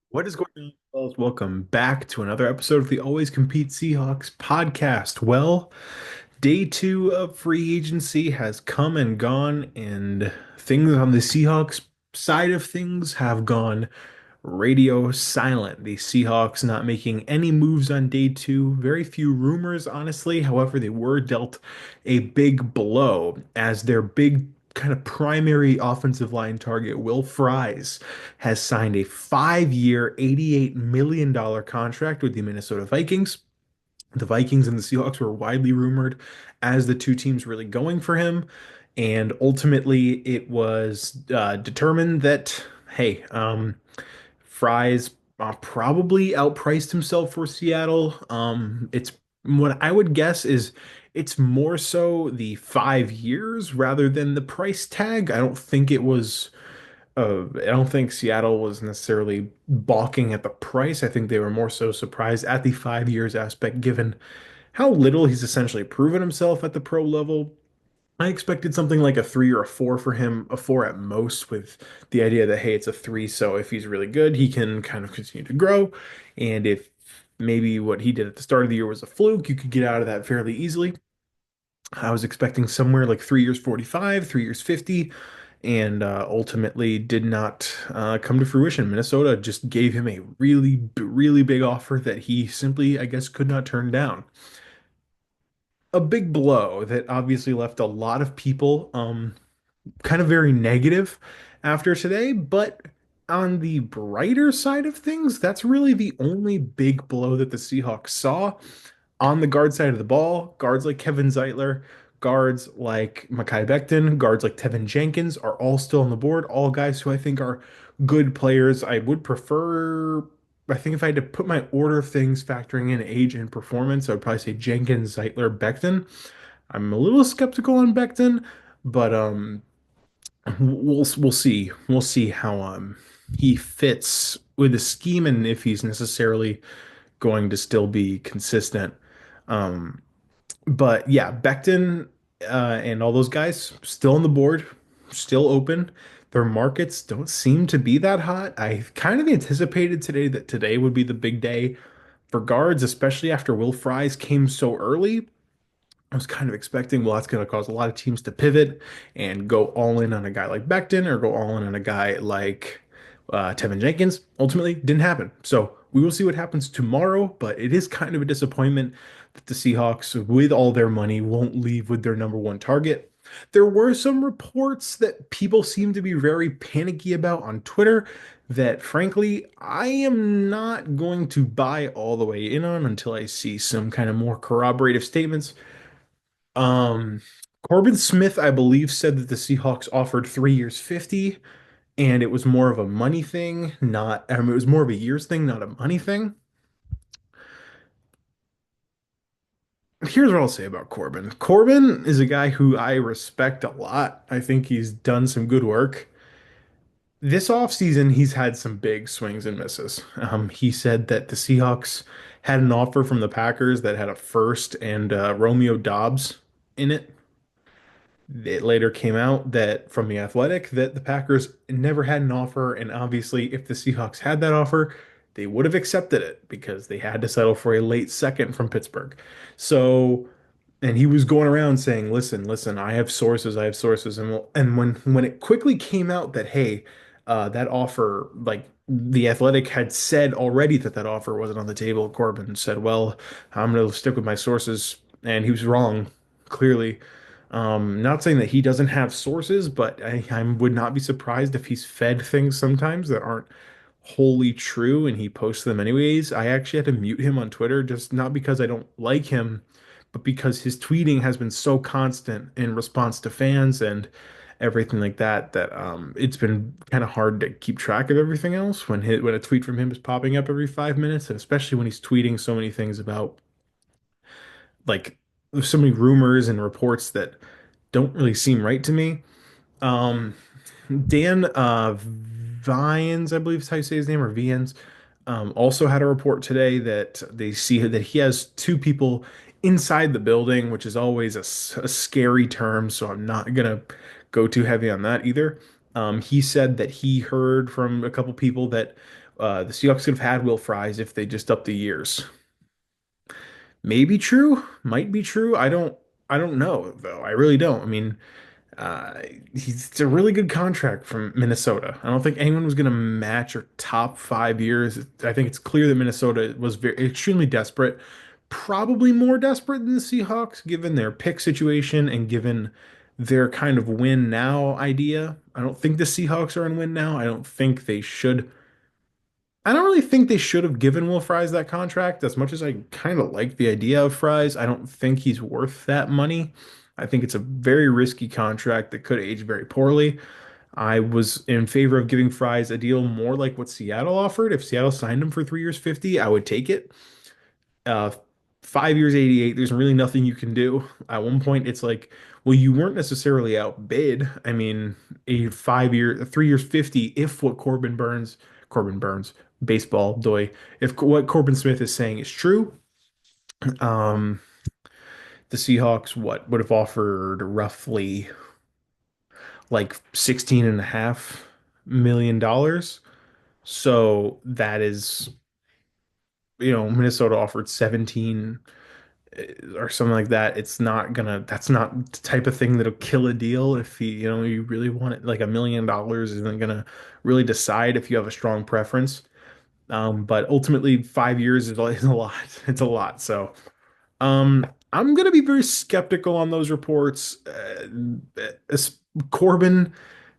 What is going on, fellas? Welcome back to another episode of the Always Compete Seahawks podcast. Well, day two of free agency has come and gone, and things on the Seahawks side of things have gone radio silent. The Seahawks not making any moves on day two. Very few rumors, honestly. However, they were dealt a big blow as their big kind of primary offensive line target, Will Fries, has signed a 5-year, $88 million contract with the Minnesota Vikings. The Vikings and the Seahawks were widely rumored as the two teams really going for him. And ultimately, it was determined that, hey, Fries probably outpriced himself for Seattle. It's what I would guess is it's more so the 5 years rather than the price tag. I don't think Seattle was necessarily balking at the price. I think they were more so surprised at the 5 years aspect, given how little he's essentially proven himself at the pro level. I expected something like a three or a four for him, a four at most, with the idea that, hey, it's a three. So if he's really good, he can kind of continue to grow. And if maybe what he did at the start of the year was a fluke, you could get out of that fairly easily. I was expecting somewhere like 3 years 45, 3 years 50, and ultimately did not come to fruition. Minnesota just gave him a really, really big offer that he simply, I guess, could not turn down. A big blow that obviously left a lot of people kind of very negative after today, but on the brighter side of things, that's really the only big blow that the Seahawks saw on the guard side of the ball. Guards like Kevin Zeitler, guards like Mekhi Becton, guards like Tevin Jenkins are all still on the board. All guys who I think are good players. I would prefer, I think if I had to put my order of things factoring in age and performance, I would probably say Jenkins, Zeitler, Becton. I'm a little skeptical on Becton, but we'll see. We'll see how he fits with the scheme and if he's necessarily going to still be consistent. Um, but yeah, Becton and all those guys still on the board, still open. Their markets don't seem to be that hot. I kind of anticipated that today would be the big day for guards, especially after Will Fries came so early. I was kind of expecting, well, that's going to cause a lot of teams to pivot and go all in on a guy like Becton or go all in on a guy like Tevin Jenkins. Ultimately, didn't happen. So we will see what happens tomorrow, but it is kind of a disappointment that the Seahawks, with all their money, won't leave with their number one target. There were some reports that people seem to be very panicky about on Twitter that, frankly, I am not going to buy all the way in on until I see some kind of more corroborative statements. um, Corbin Smith, I believe, said that the Seahawks offered 3 years 50, and it was more of a money thing, not, it was more of a years thing, not a money thing. Here's what I'll say about Corbin. Corbin is a guy who I respect a lot. I think he's done some good work. This offseason, he's had some big swings and misses. He said that the Seahawks had an offer from the Packers that had a first and Romeo Dobbs in it. It later came out that from the Athletic that the Packers never had an offer, and obviously, if the Seahawks had that offer, they would have accepted it because they had to settle for a late second from Pittsburgh. So, and he was going around saying, "Listen, listen, I have sources," and when it quickly came out that hey, that offer, like the Athletic had said already that that offer wasn't on the table, Corbin said, "Well, I'm going to stick with my sources," and he was wrong, clearly. Not saying that he doesn't have sources, but I would not be surprised if he's fed things sometimes that aren't wholly true and he posts them anyways. I actually had to mute him on Twitter, just not because I don't like him, but because his tweeting has been so constant in response to fans and everything like that that it's been kind of hard to keep track of everything else when a tweet from him is popping up every 5 minutes, and especially when he's tweeting so many things about like so many rumors and reports that don't really seem right to me. Um, Dan Vines, I believe is how you say his name, or Vians, also had a report today that they see that he has two people inside the building, which is always a scary term. So I'm not gonna go too heavy on that either. He said that he heard from a couple people that the Seahawks could have had Will Fries if they just upped the years. Maybe true, might be true. I don't know though. I really don't. I mean, uh, it's a really good contract from Minnesota. I don't think anyone was going to match or top 5 years. I think it's clear that Minnesota was very extremely desperate, probably more desperate than the Seahawks, given their pick situation and given their kind of win now idea. I don't think the Seahawks are in win now. I don't think they should. I don't really think they should have given Will Fries that contract. As much as I kind of like the idea of Fries, I don't think he's worth that money. I think it's a very risky contract that could age very poorly. I was in favor of giving Fries a deal more like what Seattle offered. If Seattle signed him for 3 years, 50, I would take it. Uh, 5 years, 88, there's really nothing you can do. At one point, it's like, well, you weren't necessarily outbid. I mean, a 5 year, 3 years, 50, if what Corbin Burns, baseball, doy, if what Corbin Smith is saying is true, um, the Seahawks, what would have offered roughly like 16.5 million dollars. So that is, Minnesota offered 17 or something like that. That's not the type of thing that'll kill a deal. If you really want it, like $1 million isn't gonna really decide if you have a strong preference. But ultimately 5 years is a lot. It's a lot. So, I'm gonna be very skeptical on those reports. Corbin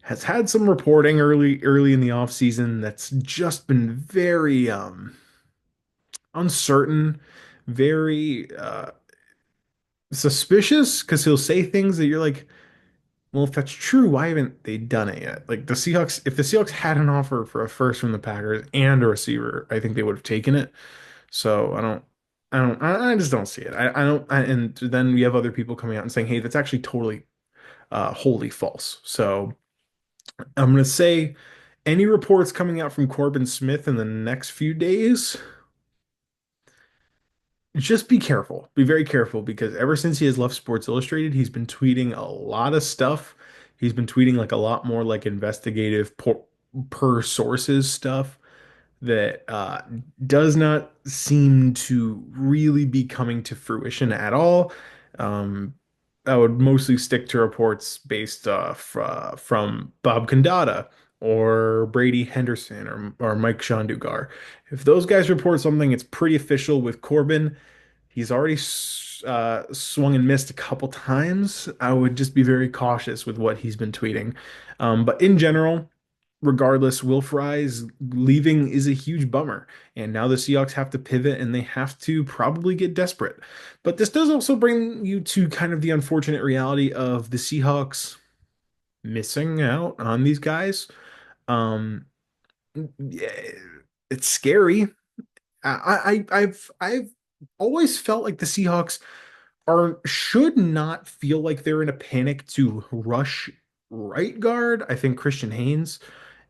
has had some reporting early in the offseason that's just been very uncertain, very suspicious because he'll say things that you're like, well, if that's true, why haven't they done it yet? Like the Seahawks, if the Seahawks had an offer for a first from the Packers and a receiver, I think they would have taken it. So I just don't see it. And then we have other people coming out and saying, hey, that's actually totally, wholly false. So I'm gonna say any reports coming out from Corbin Smith in the next few days, just be careful. Be very careful because ever since he has left Sports Illustrated, he's been tweeting a lot of stuff. He's been tweeting like a lot more like investigative per sources stuff that does not seem to really be coming to fruition at all. Um, I would mostly stick to reports based from Bob Condata or Brady Henderson or Mike Shandugar. If those guys report something, it's pretty official with Corbin. He's already swung and missed a couple times. I would just be very cautious with what he's been tweeting. But in general, regardless, Will Fries leaving is a huge bummer. And now the Seahawks have to pivot and they have to probably get desperate. But this does also bring you to kind of the unfortunate reality of the Seahawks missing out on these guys. Um, yeah, it's scary. I've always felt like the Seahawks should not feel like they're in a panic to rush right guard. I think Christian Haynes.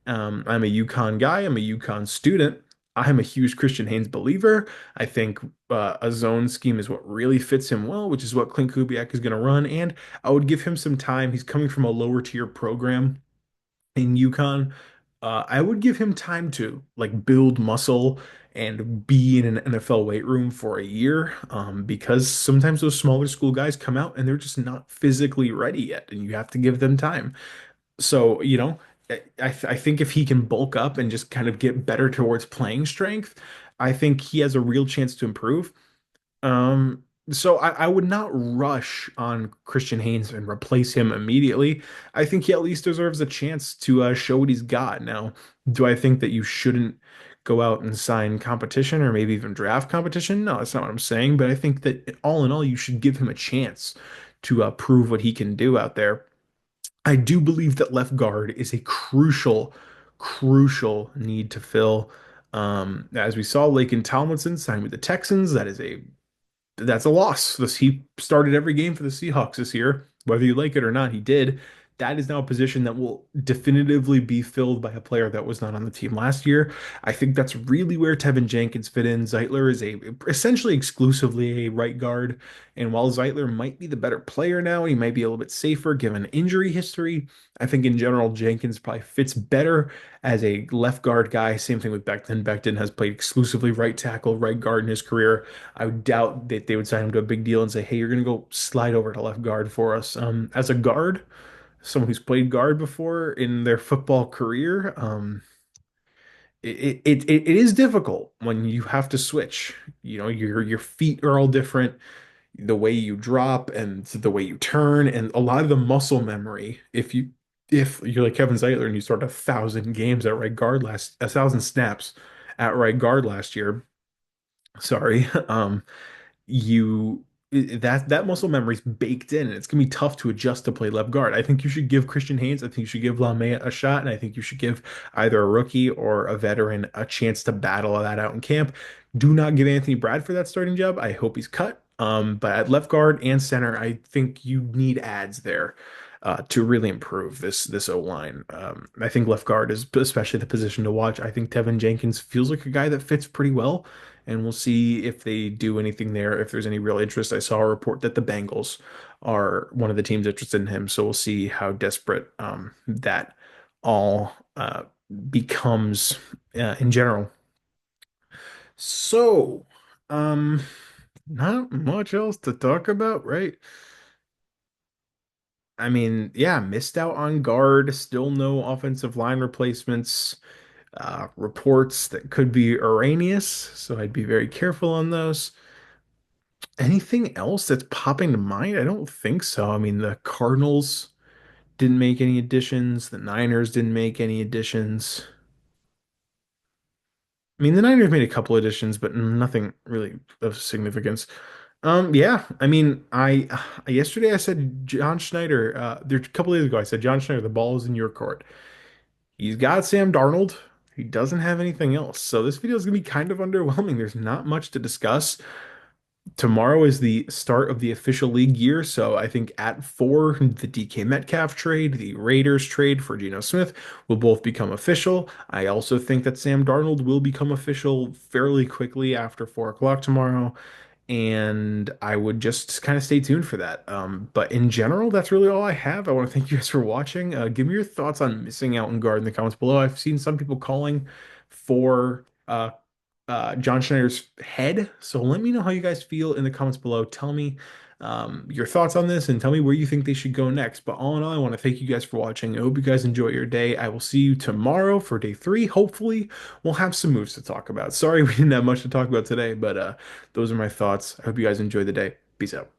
I'm a UConn guy. I'm a UConn student. I'm a huge Christian Haynes believer. I think a zone scheme is what really fits him well, which is what Clint Kubiak is going to run. And I would give him some time. He's coming from a lower tier program in UConn. I would give him time to like build muscle and be in an NFL weight room for a year, because sometimes those smaller school guys come out and they're just not physically ready yet, and you have to give them time. So, I think if he can bulk up and just kind of get better towards playing strength, I think he has a real chance to improve. So I would not rush on Christian Haynes and replace him immediately. I think he at least deserves a chance to show what he's got. Now, do I think that you shouldn't go out and sign competition or maybe even draft competition? No, that's not what I'm saying. But I think that all in all, you should give him a chance to prove what he can do out there. I do believe that left guard is a crucial need to fill. As we saw, Laken Tomlinson signed with the Texans. That's a loss. He started every game for the Seahawks this year, whether you like it or not. He did. that is now a position that will definitively be filled by a player that was not on the team last year. I think that's really where Tevin Jenkins fit in. Zeitler is a essentially exclusively a right guard, and while Zeitler might be the better player now, he might be a little bit safer given injury history. I think in general Jenkins probably fits better as a left guard guy. Same thing with Becton. Becton has played exclusively right tackle, right guard in his career. I would doubt that they would sign him to a big deal and say, "Hey, you're going to go slide over to left guard for us." As a guard, someone who's played guard before in their football career, it is difficult when you have to switch. You know, your feet are all different, the way you drop and the way you turn, and a lot of the muscle memory. If you're like Kevin Zeitler and you start 1,000 games at right guard last 1,000 snaps at right guard last year, sorry, you that muscle memory's baked in, and it's gonna be tough to adjust to play left guard. I think you should give Christian Haynes, I think you should give Lamea a shot, and I think you should give either a rookie or a veteran a chance to battle that out in camp. Do not give Anthony Bradford that starting job. I hope he's cut. But at left guard and center, I think you need ads there to really improve this O line. I think left guard is especially the position to watch. I think Tevin Jenkins feels like a guy that fits pretty well, and we'll see if they do anything there, if there's any real interest. I saw a report that the Bengals are one of the teams interested in him, so we'll see how desperate that all becomes in general. So, um, not much else to talk about, right? I mean, yeah, missed out on guard, still no offensive line replacements. Reports that could be erroneous, so I'd be very careful on those. Anything else that's popping to mind? I don't think so. I mean, the Cardinals didn't make any additions, the Niners didn't make any additions. I mean, the Niners made a couple additions, but nothing really of significance. Yeah, I mean, I yesterday I said John Schneider, there a couple days ago I said John Schneider, the ball is in your court. He's got Sam Darnold. He doesn't have anything else. So this video is gonna be kind of underwhelming. There's not much to discuss. Tomorrow is the start of the official league year, so I think at 4, the DK Metcalf trade, the Raiders trade for Geno Smith will both become official. I also think that Sam Darnold will become official fairly quickly after 4 o'clock tomorrow, and I would just kind of stay tuned for that. But in general, that's really all I have. I want to thank you guys for watching. Give me your thoughts on missing out on guard in the comments below. I've seen some people calling for John Schneider's head. So let me know how you guys feel in the comments below. Tell me your thoughts on this and tell me where you think they should go next. But all in all, I want to thank you guys for watching. I hope you guys enjoy your day. I will see you tomorrow for day 3. Hopefully, we'll have some moves to talk about. Sorry we didn't have much to talk about today, but those are my thoughts. I hope you guys enjoy the day. Peace out.